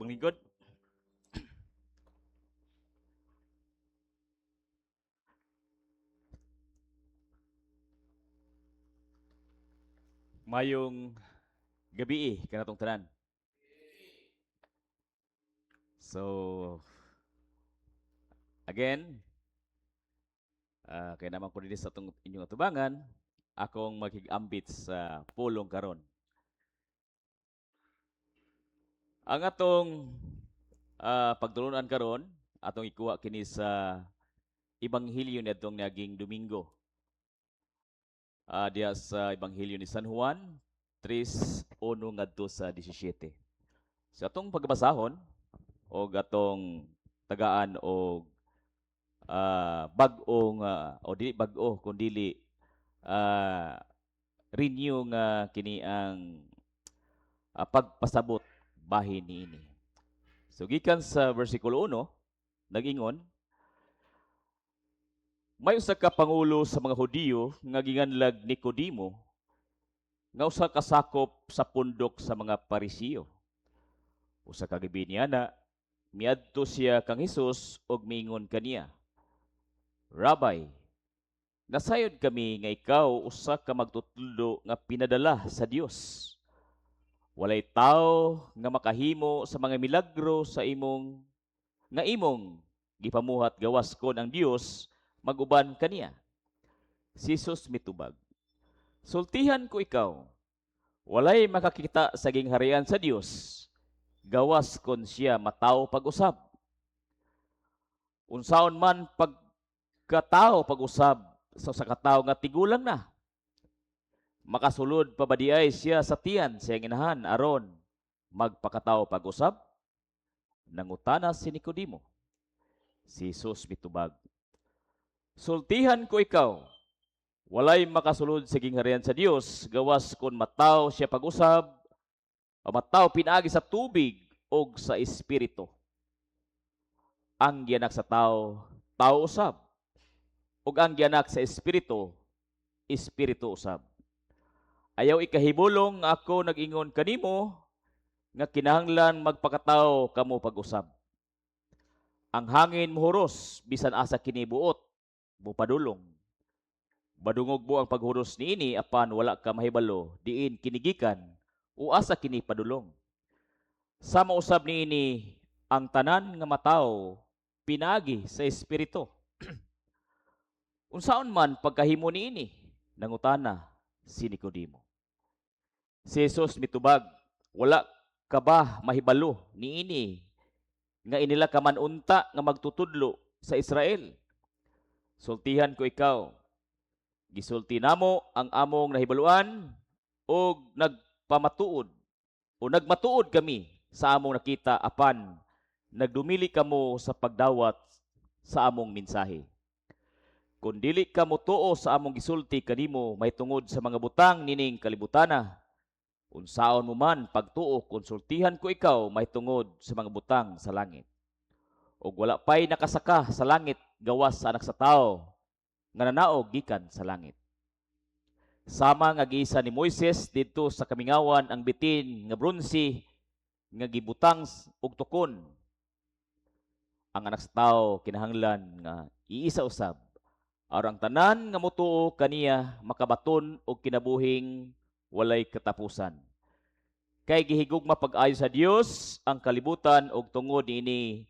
panglingkod. Mayong gabi kanatong tanan. So, again, kaya naman ko dito sa inyong atubangan, akong magigambit sa pulong karon. Ang atong pagtulunan karon, atong ikuha kini sa Ebanghelyo ni atong naging Domingo. Diya sa Ebanghelyo ni San Juan 3:1 ngadto sa 17. Sa atong pagbasahon o atong tagaan o bag-ong o dili bag-o kundi ah, renew nga kini ang pagpasabot bahin niini. So gikan sa bersikulo 1 nag-ingon, may usa ka pangulo sa mga Hudiyo nga ginganlag Nicodemo nga usa ka sakop sa pundok sa mga Parisiyo. Usa ka gabi niana miadto siya kang Hesus og miingon kaniya, Rabbi, nasayod kami nga ikaw usa ka magtutudlo nga pinadala sa Dios. Walay tao nga makahimo sa mga milagro sa imong gipamuhat gawas kon ang Dios maguban kaniya. Si Jesus mitubag, sultihan ko ikaw, walay makakita sa gingharian sa Dios gawas kon siya matawo pag-usab. Unsaon man pagkatao pag-usab sa katao nga tigulang na. Makasulod pa ba di ay siya sa tiyan sa inahan aron magpakatao pag-usab? Nangutana si Nicodemo. Si Jesus mitubag, sultihan ko ikaw, walay makasulod sa gingharian sa Dios gawas kon mataw siya pag-usab o mataw pinaagi sa tubig o sa espiritu. Ang gianak sa tao, tao usab. Ug ang gianak sa espiritu, espiritu usab. Ayaw ikahibulong ako nag-ingon kanimo nga kinahanglan magpakatao kamo pag-usab. Ang hangin mohuros bisan asa kini buot, bupadulong. Badungog mo ang paghuros niini apan wala ka mahibalo diin kinigikan o asa kini padulong. Sama usab niini ang tanan nga mataw pinagi sa espiritu. Unsaon man pagkahimo niini? Nangutana si Nicodemo. Si Jesus mitubag, wala ka ba mahibalo niini nga inila ka man unta nga magtutudlo sa Israel? Sultihan ko ikaw, gisulti namo ang among nahibaluan o nagpamatuod o nagmatuod kami sa among nakita apan nagdumili kamo sa pagdawat sa among mensahe. Kung dili ka mutuo sa among gisulti kanimo mahitungod sa mga butang nining kalibutana, unsaon mo man pagtuo konsultihan ko ikaw mahitungod sa mga butang sa langit. Ug wala pay nakasaka sa langit gawas sa anak sa tao nga nanaog gikan sa langit. Sama nga giisa ni Moises didto sa kamingawan ang bitin nga bronze nga gibutang og tukon. Ang anak sa tao kinahanglan nga iisa usab aron ang tanan nga motuo kaniya makabaton og kinabuhing walay katapusan. Kay gihigugma pag-ayo sa Dios ang kalibutan og tungod niini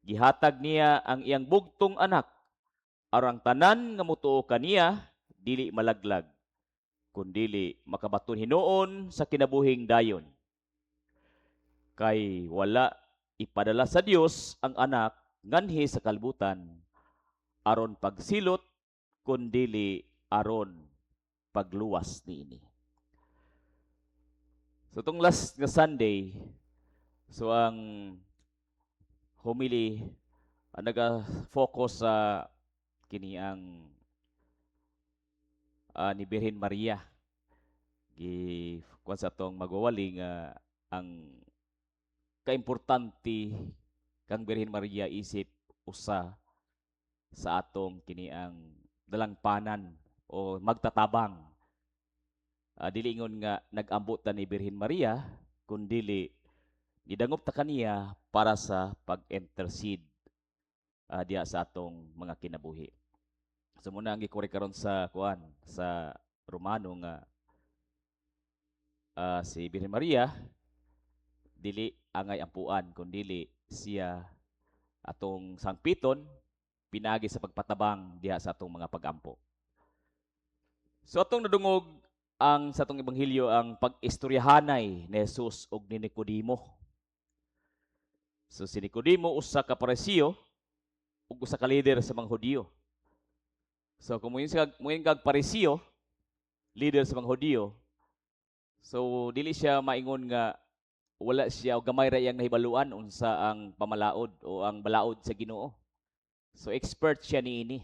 gihatag niya ang iyang bugtong anak aron ang tanan nga motuo kaniya dili malaglag kundili makabaton hinuon sa kinabuhing dayon. Kay wala ipadala sa Dios ang anak nganhi sa kalibutan aron pagsilot kundili aron pagluwas niini. So itong last nga Sunday, so ang homily naga-focus sa kini ang ni Birhen Maria. Kuan sa atong magwawali nga ang kaimportante kang Birhen Maria isip usa sa atong kini ang dalangpanan o magtatabang. Dili ingon nga nag-ambot ta ni Birhen Maria, kundili nidangop ta kaniya para sa pag-intercede diya sa atong mga kinabuhi. So muna ang gikuri karon sa sa Romano nga si Birhen Maria dili angay ampuan kundi siya atong sangpiton pinagi sa pagpatabang diha sa atong mga pagampo. So atong nadungog ang sa atong ebanghelyo ang pag-istoryahanay ni Jesus ug ni Nicodemo. So si Nicodemo usa ka Pariseo ug usa ka leader sa mga Hudiyo. So kung muin kag Pariseo, leader sa mga Hudiyo, so dili siya maingon nga wala siya o gamay ra iyang nahibaluan unsa ang pamalaod o ang balaod sa Ginoo. So expert siya niini.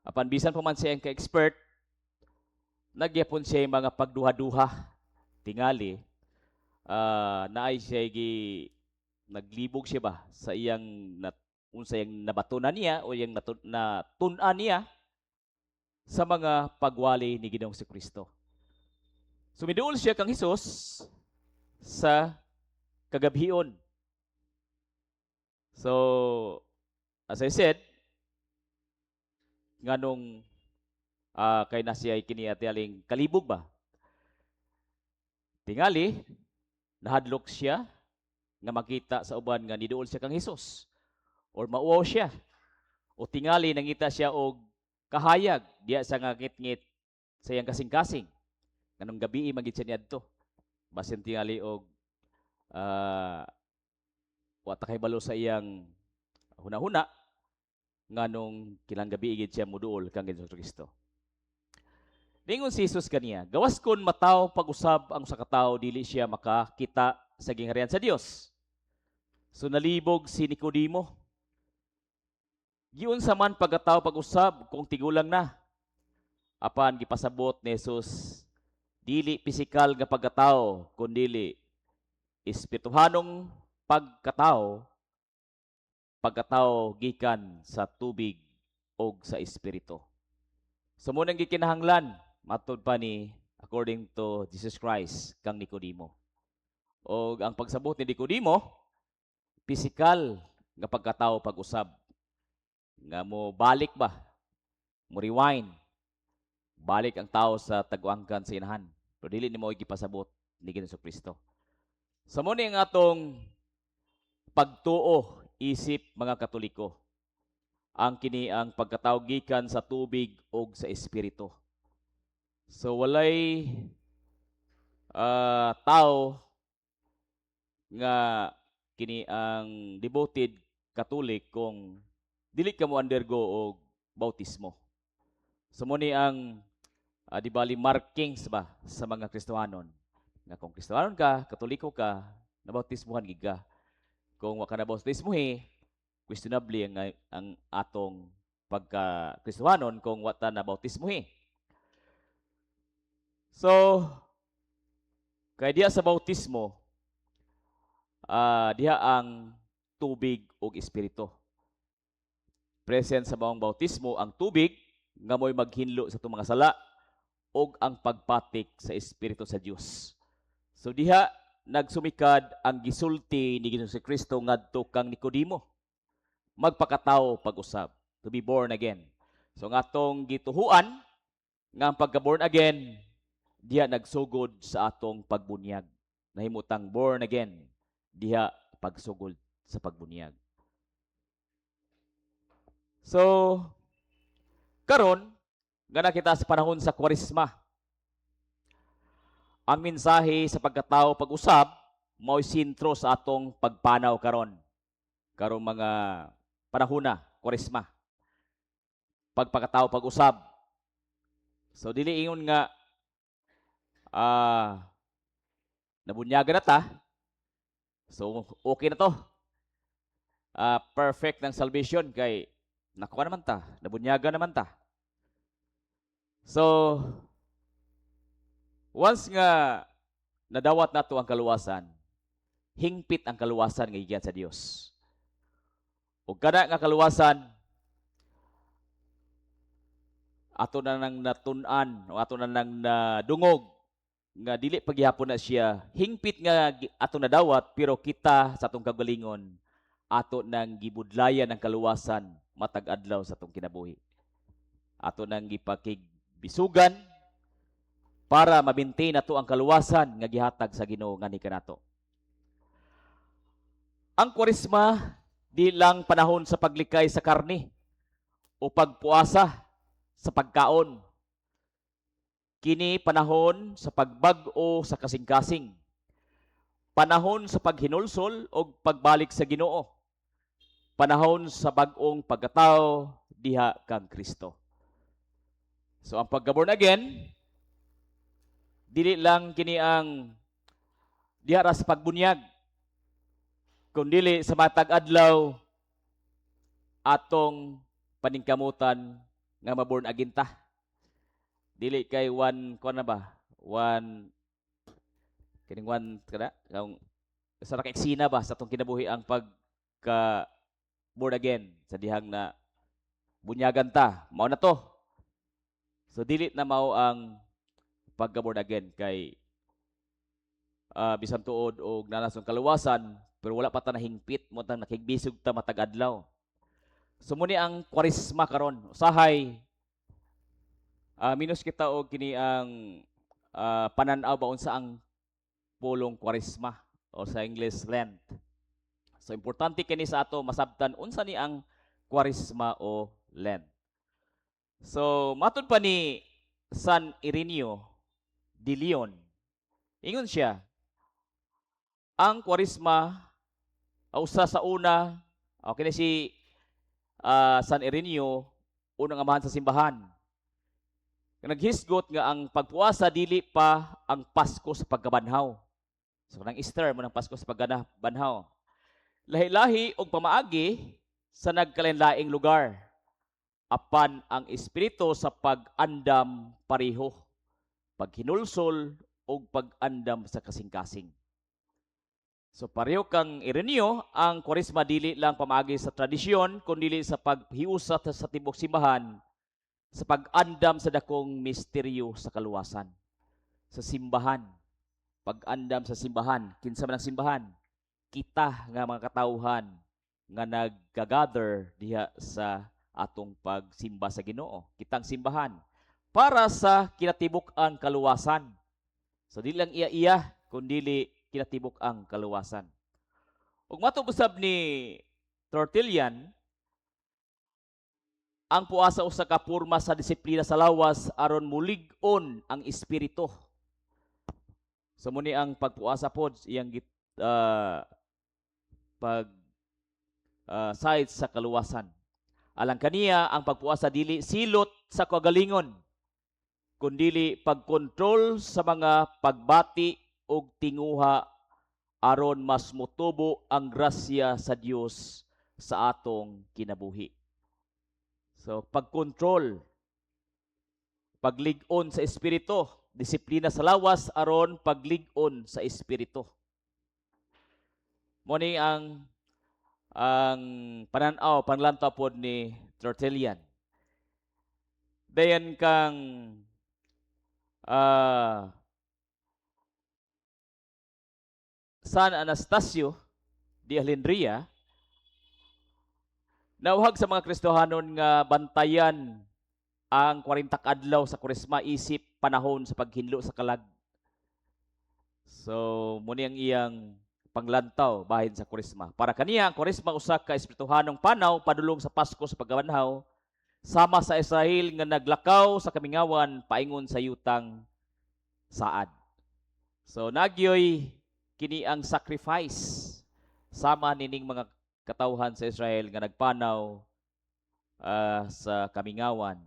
Apan bisan pa man siya ang ka-expert, nagyapon siya yung mga pagduha-duha tingali. Naay siya naglibog siya ba sa iyang unsa yang nabatunan niya o yang natun-an niya sa mga pagwali ni Ginoong Kristo. So miduol siya kang Hesus sa kagabhion. So as I said, nganong kay na siya kini atialing kalibog ba? Tingali nahadlok siya nga makita sa uban nga niduol siya kang Hesus or mauwaw siya o tingali nangita siya og kahayag diya sa nga ngit-ngit sa iyang kasing-kasing nganong gabi magid siya niadto basin tingali og wa ta kahibalo sa iyang hunahuna nganong kilang gabi gid siya moduol kang Ginoong Kristo. Ningon si Jesus kaniya, gawas kon mataw pag-usab ang sa katawo dili siya makakita sa gingharian sa Dios. So nalibog si Nicodemo. Giun sa man pagkatawo pag-usab kung tigulang na. Apan gipasabot ni Jesus dili pisikal nga pagkatawo kundi espirituhanong pagkatawo gikan sa tubig o sa espiritu. So munang gikinahanglan matud pa ni according to Jesus Christ kang Nicodemo. O ang pagsabot ni Nicodemo, pisikal nga pagkatawo pag-usab. Nga mo balik ba? Mo rewind. Balik ang tao sa tagwangkan sa inahan. Pero dili ni mo gipasabot ni Ginoong Kristo. Sa muni ang atong pagtuo isip mga Katoliko. Ang kini ang pagkatawo gikan sa tubig o sa espiritu. So walay tao nga kini ang devoted Catholic kung dili ka mo undergo og bautismo. So muni ang di bali markings ba sa mga Kristiyanon nga kung Kristiyanon ka, Katoliko ka, nabautismuhan gid ka. Kung wa ka nabautismuhi, questionable ang atong pagka Kristiyanon kung wa ta nabautismuhi. So, kay diya sa bautismo, diha ang tubig o espiritu. Present sa bawang bautismo ang tubig nga mo'y maghinlo sa itong mga sala o ang pagpatik sa espiritu sa Dios. So diha nagsumikad ang gisulti ni Ginoong Kristo ngadto kang Nicodemo. Magpakatawo pag-usab, to be born again. So nga atong gituhuan nga ang pagka-born again diha nagsugod sa atong pagbunyag. Nahimutang born again diha pagsugod sa pagbunyag. So karon nga nakita sa panahon sa Kwaresma, ang mensahe sa pagkatawo pag-usab mao'y sentro sa atong pagpanaw karon mga panahon na Kwaresma. Pagpakatawo pag-usab. So dili ingon nga nabunyagan na ta. So okay na to. Perfect ng salvation kay nakuha naman ta, nabunyagan naman ta. So once nga nadawat nato ang kaluwasan, hingpit ang kaluwasan nga gikan sa Dios. Ug kada nga kaluwasan ato na nang natun-an o ato na nang nadungog nga dili pagyapon na siya hingpit nga atong nadawat, pero kita sa atong kagalingon ato nang gibudlayan ng kaluwasan matag adlaw sa atong kinabuhi. Ato nang gipakigbisugan para ma-maintain nato ang kaluwasan nga gihatag sa Ginoo ngani kanato. Ang Kwaresma di lang panahon sa paglikay sa karne o pagpuasa sa pagkaon. Kini panahon sa pagbag-o sa kasing-kasing. Panahon sa paghinulsol o pagbalik sa Ginoo. Panahon sa bag-ong pagkatao diha kang Kristo. So ang pagka-born again, dili lang kini ang diha ra sa pagbunyag, kundi sa matag adlaw atong paningkamutan nga ma-born again ta. Dili kay one na ba? Kining one kada ang sa eksena ba sa atong kinabuhi ang pagka born again sa dihang na bunyagan ta. Mao na to. So dili na mao ang pagka born again kay bisan tuod og nanasong kaluwasan pero wala pa ta nahingpit mo tang nakigbisog ta matag adlaw. So muni ang Kwaresma karon. Usahay minus kita og kini ang panan-aw ba unsa ang pulong Kwaresma o sa English Lent. So importante kini sa ato masabtan unsa ni ang Kwaresma o Lent. So matud pa ni San Ireneo de Leon, ingon siya, ang Kwaresma usa sa una, okay na si San Ireneo, unang amahan sa simbahan. Naghisgot nga ang pagpuasa dili pa ang Pasko sa pagkabanhaw. So nang Easter mo ng Pasko sa pagkabanhaw. Lahi-lahi og pamaagi sa nagkalain-laing lugar. Apan ang espiritu sa pag-andam pareho, paghinulsol o pag-andam sa kasing-kasing. So pareho kang Ireneo, ang Kwaresma dili lang pamaagi sa tradisyon, kundi sa paghiusat sa tibok simbahan, sa pag-andam sa dakong misteryo sa kaluwasan. Sa simbahan, pag-andam sa simbahan, kinsa man ang simbahan? Kita nga mga katawhan nga nag-gather diha sa atong pagsimba sa Ginoo. Kitang simbahan para sa kinatibok ang kaluwasan. So dili lang iya-iya, kundi kinatibok ang kaluwasan. Ug matong usab ni Tertullian, ang puasa usa ka porma sa disiplina sa lawas aron mulig-on ang espiritu. So muni ang pagpuasa pod iyang side sa kaluwasan. Alang kaniya ang pagpuasa dili silot sa kagalingon, kundi pagkontrol sa mga pagbati og tinguha aron mas motubo ang grasya sa Dios sa atong kinabuhi. So, pagkontrol, paglig-on sa espiritu, disiplina sa lawas aron paglig-on sa espiritu. Muni ang pananaw, panlantaw pod ni Tertullian. Dayan kang San Anastasio de Alejandria, nauhag sa mga Kristohanon nga bantayan ang 40 adlaw sa Kwaresma isip panahon sa paghinlo sa kalag. So, muni ang iyang panglantaw bahin sa Kwaresma. Para kaniya, ang Kwaresma usa ka espirituhanong panaw padulong sa Pasko sa pagkabanhaw, sama sa Israel nga naglakaw sa kamingawan paingon sa yutang saad. So, nagyoy kini ang sacrifice sama nining mga katawhan sa Israel nga nagpanaw sa kamingawan.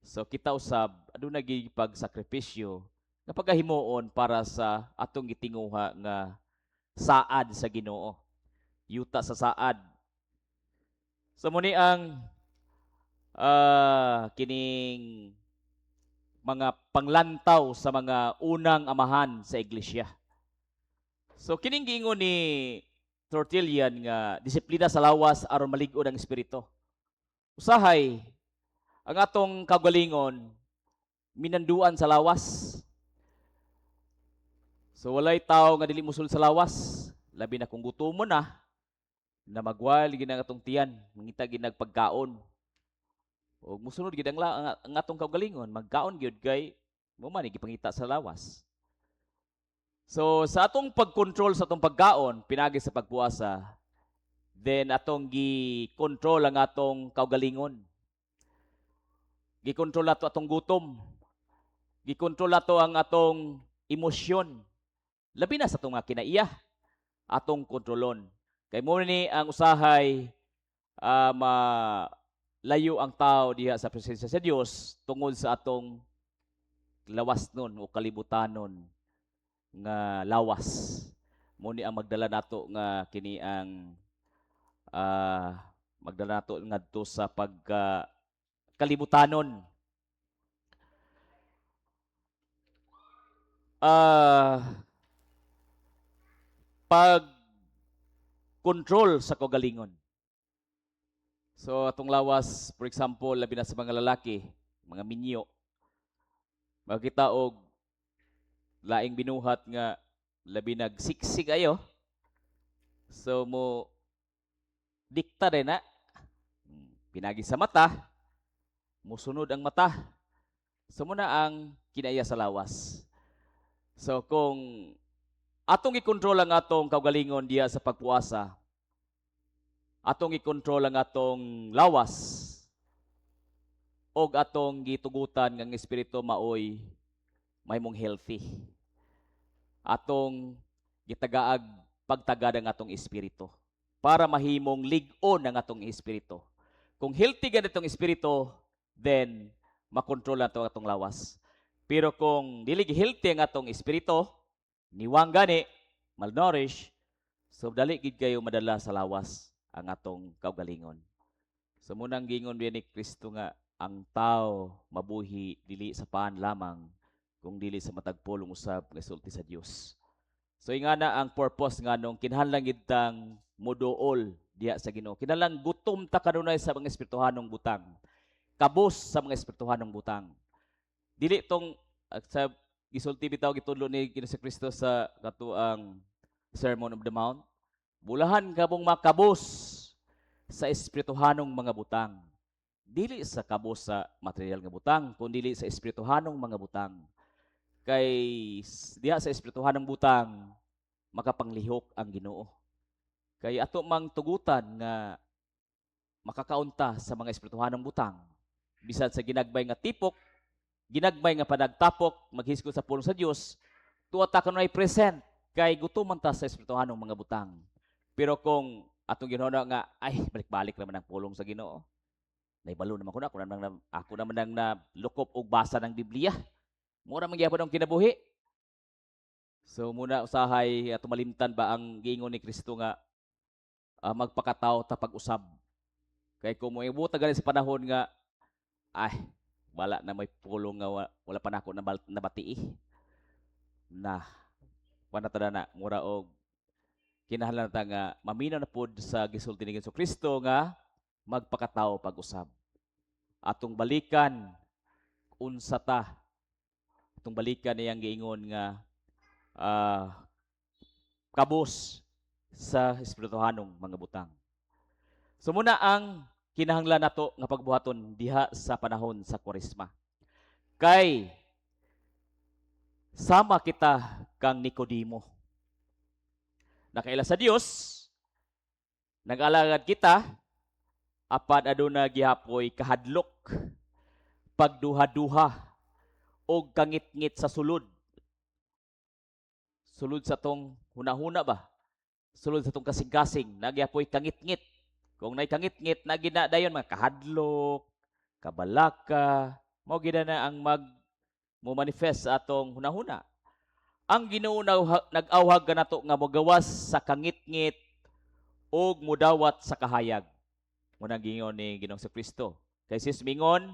So kita usab aduna gyud pagsakripisyo nga pagahimuon para sa atong gitinguha nga saad sa Ginoo. Yuta sa saad. So muni ang kining mga panglantaw sa mga unang amahan sa iglesia. So kining giingon ni Tertullian nga disiplina sa lawas aron malig-on ang espiritu. Usahay ang atong kagalingon minanduan sa lawas. So walay tao nga dili mosul sa lawas, labi na kung gutom mo na magwal gid ang atong tiyan, mangita gid nagpagkaon. O musunod gid ang atong kaugalingon, magkaon gyud kay mo man gipangita sa lawas. So sa atong pag-control sa atong pagkaon pinagi sa pagpuasa, then atong gi-control ang atong kaugalingon. Gi-control nato atong gutom. Gi-control nato ang atong emosyon. Labi na sa atong mga kinaiya, atong kontrolon. Kay mo ni ang usahay layo ang tao diha sa presensya sa Dios tungod sa atong lawas nun o kalibutanon nga lawas. Mo ni ang magdala nato nga kini ang magdala nato ngadto sa kalibutanon. Pag control sa kaugalingon. So atong lawas, for example, labi na sa mga lalaki, mga minyo, makita og laing binuhat nga labi nagsiksig ayo. So mo dikta rin na pinagi sa mata, musunod ang mata. So muna ang kinaiya sa lawas. So kung atong i-control ang atong kaugalingon diya sa pagpuasa, atong i-control ang atong lawas, og atong gitugutan ng espiritu maoy mahimong healthy. Atong gitagaag pagtagad ang atong espiritu para mahimong lig-on ang atong espiritu. Kung healthy gan itong espiritu, then makontrol nato ang atong lawas. Pero kung dili healthy ang atong espiritu, niwang gani, malnourished, so dali gid kayo madala sa lawas ang atong kaugalingon. So munang gingon ni Kristo nga ang tao mabuhi dili sa paan lamang kung dili sa matag pulong usab nga sulti sa Dios. So ingana ang purpose nganong kinahanglan gid tang moduol diha sa Ginoo. Kinahanglan gutom ta kanunay sa mga espirituhanong butang. Kabus sa mga espirituhanong butang. Dili tong sa gisulti bitaw gitudlo ni Ginoong Kristo sa katuang Sermon of the Mount. Bulahan kabong makabus sa espirituhanong mga butang. Dili sa kabus sa material nga butang, kundi dili sa espirituhanong mga butang. Kay diha sa espirituhanong butang makapanglihok ang Ginoo. Kay ato mang tugutan nga makakaunta sa mga espirituhanong butang. Bisan sa ginagbay nga tipok, ginagbay nga panagtapok, maghiskot sa pulong sa Dios, tuwa ta kanunay present kay gutuman ta sa espirituhanong mga butang. Pero kung atong ginoo nga ay balik-balik naman ang pulong sa Ginoo, naibalo naman ko na ako naman nang nalukop og basa ng Biblia. Mura man gyapon ang kinabuhi. So muna usahay ato malimtan ba ang giingon ni Kristo nga magpakatao ta pag-usab. Kay kung moibutang gani sa panahon nga ay wala na may pulong nga wala pa nako nabati na panata na mura og kinahanglan ta nga maminaw na pud sa gisulti ni Kristo nga magpakatao pag-usab. Atong balikan unsa ta. Atong balikan niyang giingon nga kabus sa espirituhanong mga butang. So muna ang kinahanglan nato nga pagbuhaton diha sa panahon sa Kwaresma. Kay sama kita kang Nicodemo. Nakaila sa Dios, nag-alagad kita, apan aduna gihapoy kahadlok, pagduha-duha, o kangit-ngit sa sulod. Sulod sa tong huna-huna ba? Sulod sa tong kasing-kasing, nagyapoy kangit-ngit. Kung nay kangit-ngit, nagina dayon mga kahadlok, kabalaka, mao gina na ang mo-manifest sa atong huna-huna. Ang Ginoo nag-awhag kanato nga mogawas sa kangit-ngit ug mudawat sa kahayag. Muna gingon ni Ginoong Kristo. Kay sismingon,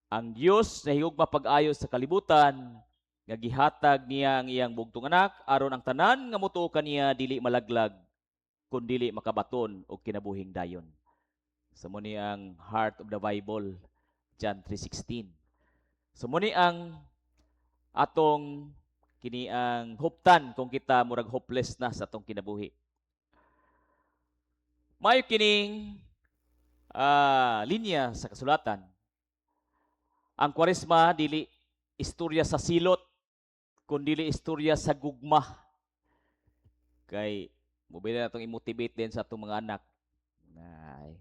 ang Dios na higugma pag-ayo sa kalibutan nga gihatag niya ang iyang bugtong anak aron ang tanan nga motuo kaniya dili malaglag kun dili makabaton og kinabuhing dayon. So muni ang heart of the Bible, John 3:16. So muni ang atong kini ang huptan kung kita murag hopeless na sa atong kinabuhi. Mayo kining linya sa kasulatan. Ang Kwaresma dili istorya sa silot, kundi istorya sa gugma. Kay mobile na itong i-motivate din sa atong mga anak. Ay,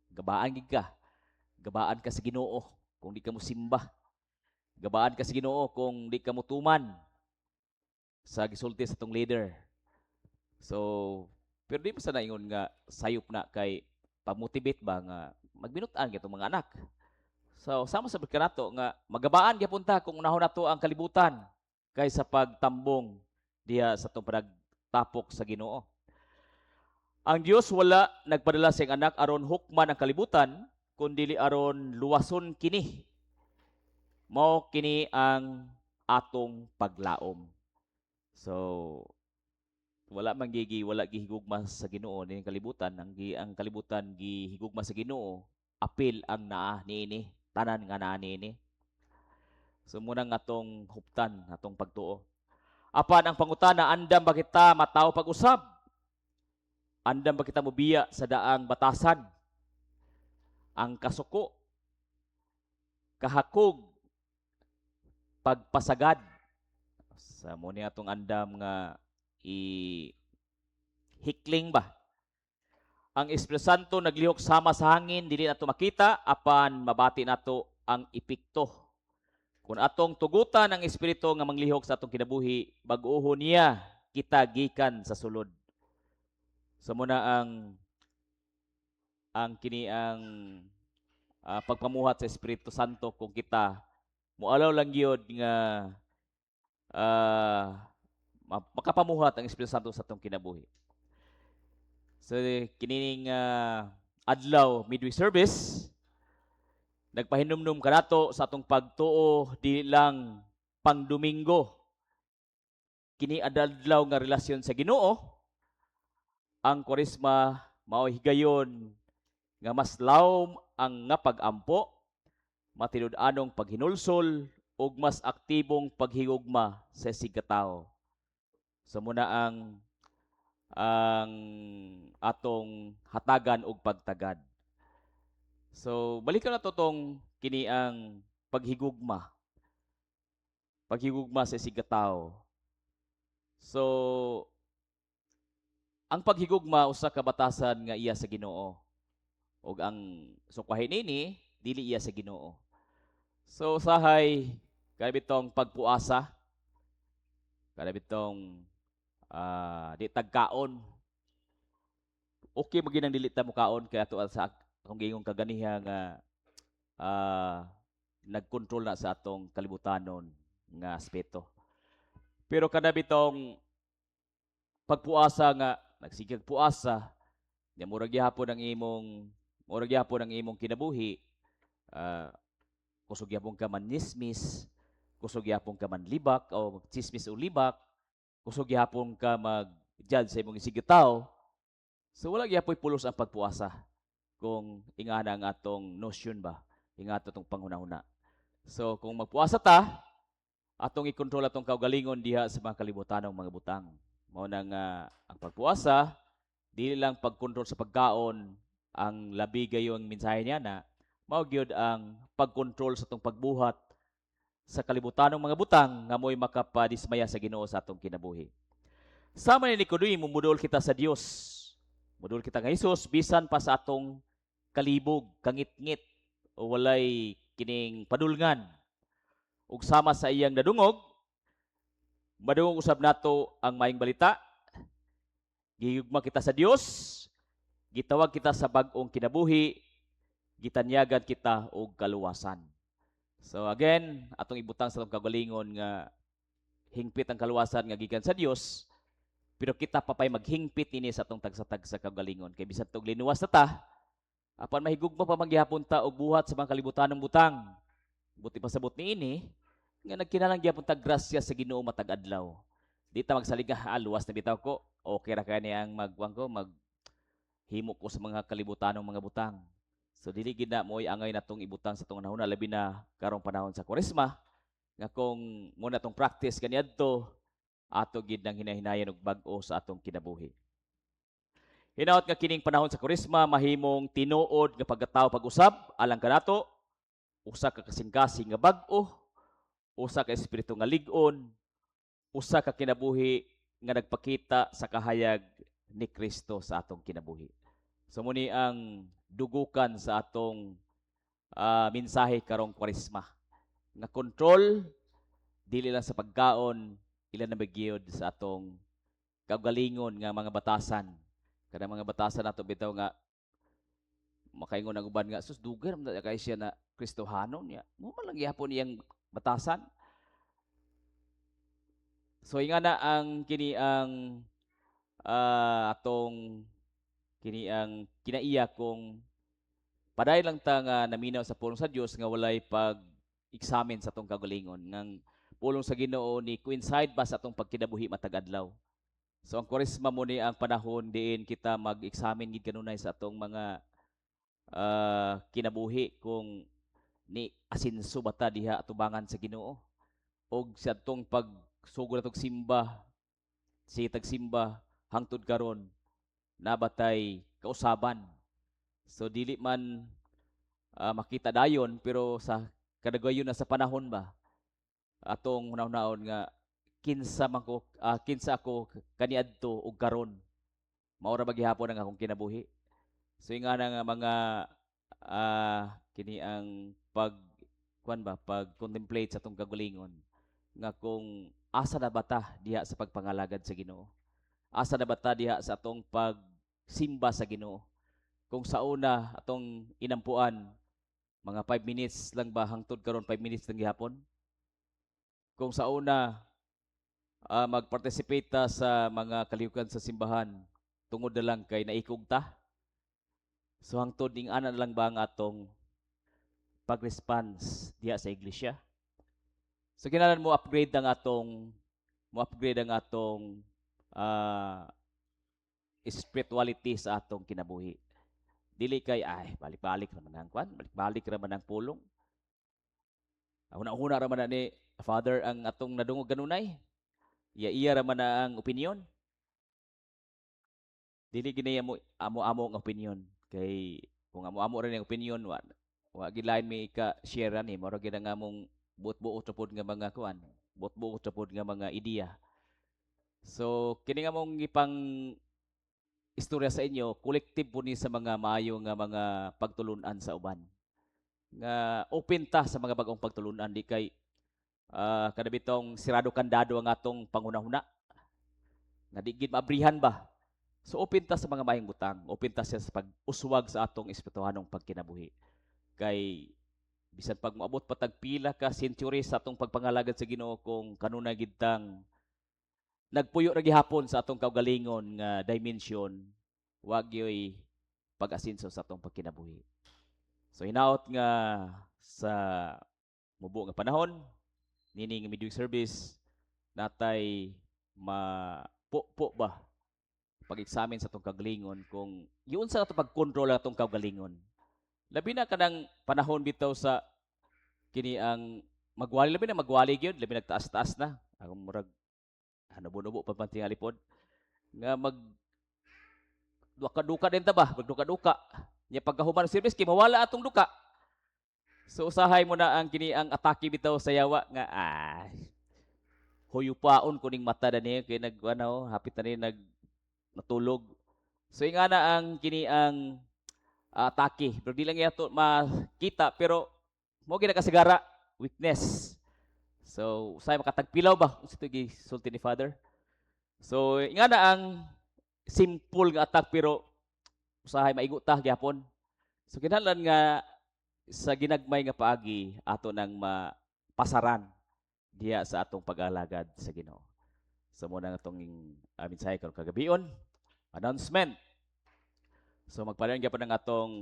gabaan gid ka. Gabaan ka sa Ginoo kung di ka mo simba. Gabaan ka sa Ginoo kung di ka mo tuman sa gisulti sa atong leader. So, pero di pa sa naingon nga sayop na kay pag-motivate ba nga magbinutan itong mga anak. So, sama sa kanato nga magabaan gyapon ta kung unahon nato ang kalibutan kaysa pagtambong diha sa atong pagtapok sa Ginoo. Ang Dios wala nagpadala sa iyang anak aron hukman ang kalibutan, kundi aron luwason kini. Mao kini ang atong paglaom. So, wala gihigugma sa Ginoo ning kalibutan. Ang kalibutan gihigugma sa Ginoo, apil ang naa niini, tanan nga naa niini. So muna nga atong huptan, atong pagtuo. Apan ang pangutana, andam ba kita mataw pag-usab? Andam ba kita mobiya sa daang batasan? Ang kasuko, kahakog, pagpasagad. Sa muna atong andam nga hikling ba? Ang Espiritu Santo naglihok sama sa hangin, dili nato makita, apan mabati nato ang epekto. Kung atong tugutan ang Espiritu nga manglihok sa atong kinabuhi, bag-ohon niya kita gikan sa sulod. So muna ang kini ang pagpamuhat sa Espiritu Santo kung kita mualaw lang gyud nga makapamuhat ang Espiritu Santo sa atong kinabuhi. So kining adlaw midweek service, nagpahinumdum kanato sa atong pagtuo di lang pang Domingo. Kini adlaw nga relasyon sa Ginoo. Ang Kwaresma mao higayon nga mas lawom ang nga pag-ampo, matinud-anong paghinulsol ug mas aktibong paghigugma sa sigatawo. So muna ang atong hatagan og pagtagad. So balikan nato tong kini ang paghigugma. Paghigugma sa sigatawo. So ang paghigugma usa ka batasan nga iya sa Ginoo. Ug ang sukwahi nini dili iya sa Ginoo. So usahay kanabitong pagpuasa, kanabitong di tagkaon. Okay maginang dili ta mo kaon kay ato sa akong gingong kaganiha nga nagkontrol na sa atong kalibutanon nga aspeto. Pero kanabitong pagpuasa nga nagsigig puasa, nya murag gyapon ang imong kinabuhi, kusog gyapon ka man nismis, kusog gyapon ka man libak o chismis o libak, kusog gyapon ka mag-judge sa imong isigitaw. So wala gyapon pulos ang pagpuasa kung ingana ang atong notion ba, ingato tong panghunahuna. So kung magpuasa ta, atong i-control atong kaugalingon diha sa mga kalibutanong mga butang. Mao nang ang pagpuasa dili lang pagkontrol sa pagkaon ang labi gayong mensahe niya na mao gyud ang pagkontrol sa atong pagbuhat sa kalibutanong mga butang nga mo'y makapadismaya sa Ginoo sa atong kinabuhi. Sama ni Nicodemo, mudol kita sa Dios. Mudol kita nga Hesus bisan pa sa atong kalibog, kangit-ngit o walay kining padulngan. Ug sama sa iyang nadungog, madungog usab nato ang maayong balita. Gihigugma kita sa Dios, gitawag kita sa bag-ong kinabuhi, gitanyagan kita og kaluwasan. So again, atong ibutang sa atong kagalingon nga hingpit ang kaluwasan nga gikan sa Dios, pero kita papay maghingpit ini sa atong tagsa-tag sa kagalingon. Kay bisan tog linuwas na ta, apan mahigugma pa magyapon ta og buhat sa mga kalibutanong butang. Buti pasabot ni ini nga nagkinalang gyapon ta grasya sa Ginoo matag adlaw. Di ta magsalig luwas na bitaw ko. Okay ra kani ang maghimo ko sa mga kalibutanong mga butang. So dili gid na mo'y angay natong ibutang sa atong nahuna labi na karong panahon sa Kwaresma nga kung muna tong practice kaniadto ato gid nang hinahinayan og bag-o sa atong kinabuhi. Hinaut nga kining panahon sa Kurisma mahimong tinuod nga pagkatawo pag-usab alang kanato usa ka kasing-kasing nga bag-o, usa ka espiritu nga lig-on, usa ka kinabuhi nga nagpakita sa kahayag ni Kristo sa atong kinabuhi. So muni ang dugukan sa atong mensahe karong Kwaresma nga control dili lang sa pagkaon ilan na magyud sa atong kaugalingon nga mga batasan. Kada mga batasan nato bitaw nga makaingon ang uban nga sus dugay man kay siya na Kristohanon niya. Mo man lang gyapon iyang batasan. So ingana ang kini ang atong kini ang kinaiya kung paday lang ta nga naminaw sa pulong sa Dios nga walay pag-examine sa atong kaugalingon ngang pulong sa Ginoo ni coincide ba sa atong pagkinabuhi matag adlaw. So ang Kwaresma mo ni ang panahon diin kita mag-examine gid kanunay sa atong mga kinabuhi kung ni asinso ba ta diha atubangan sa Ginoo og sa atong pagsugod atong simba sitag simba hangtod karon nabatay kausaban. So dili man makita dayon pero sa kadagayon na sa panahon ba atong hunaw-hunaon nga kinsa ako kaniadto og karon mao ra ba gihapon ang akong kinabuhi. So ingana nga mga kini ang pag-contemplate sa atong kagalingon nga kung asa na bata diha sa pagpangalagad sa Ginoo. Asa na bata diha sa atong pagsimba sa Ginoo. Kung sa una atong inampuan mga 5 minutes lang ba hangtod karon 5 minutes lang gihapon. Kung sa una mag-participate ta sa mga kalihukan sa simbahan tungod na lang kay naikog ta. So hangtod ning ana lang ba ang atong pag-response diha sa iglesia. So kinahanglan mo upgrade ang atong spirituality sa atong kinabuhi. Dili kay balik-balik ra man ang balik-balik ra man ang pulong. Una-una ra man ni Father ang atong nadungog kanunay. Iya ra man na ang opinion. Dili ginaya mo amo-amo ang opinion kay kung amo-amo ra ang opinion wa gid lain mi ka share ni mao ra gid ang among buot-buot ra pod nga mga kuan, buot-buot ra pod nga mga ideya. So kini nga mong ipang istorya sa inyo, collective po ni sa mga maayo nga mga pagtulunan sa uban. Nga open ta sa mga bagong pagtulunan di kay kada bitong sirado kandado ang atong pangunahuna. Nga di gid maabrihan ba? So open ta sa mga mayong butang, open ta siya sa pag-uswag sa atong espirituhanong pagkinabuhi. Kay bisan pag moabot patag pila ka century sa atong pagpangalagad sa Ginoo kung kanunay gid tang nagpuyo ra gihapon sa atong kaugalingon nga dimension wa gyoy pag-asinso sa atong pagkinabuhi. So hinaot nga sa mubo nga panahon nining midweek service natay mapupo ba pag-examine sa atong kaugalingon kung yun sa atong pag-control atong kaugalingon. Labi na kanang panahon bitaw sa kini ang magwali labi na magwali gyud labi nagtaas-taas na ang murag nubo-nubo pa man tingali pod nga mag duka-duka din ta ba magduka-duka nya pagkahuman service kay mawala atong duka. So usahay mo na ang kini ang atake bitaw sa yawa nga huyupaon ko ning mata dani kay hapit na ni natulog. So ingana ang kini ang atake pero di lang yato makita pero mo gid kasigara weakness. So usay makatagpilaw ba unsa to gisulti ni Father. So ingana ang simple nga attack pero usahay maigo ta gyapon. So kinahanglan nga sa ginagmay nga paagi ato nang mapasaran diha sa atong pag-alagad sa Ginoo. So muna nga itong mensahe karon kagabion, announcement. So magpalayon gyapon ang atong